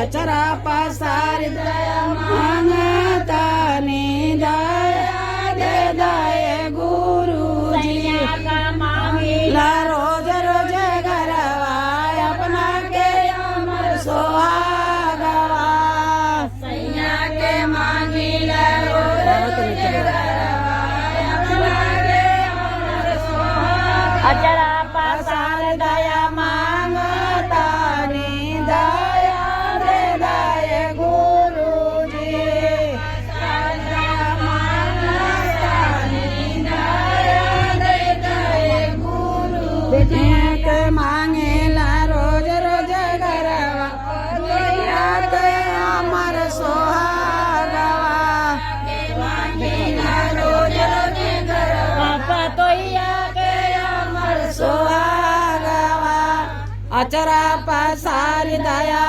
अचरा पसार दया मांगता ने दया दे दया गुरुजी ला रोज रोज गरवा अपना के अमर सोहागवा सैया के मांगी ला रोज रोज गरवा अपना के अमर सोहागवा अचरा पसार दया मांगता ने दया दे दया गुरुजी एक मांगेला रोज रोज गरवा के अमर सोहागवा रोज रोज गरवा पतोइया के अमर सोहागवा अचरा पसार दया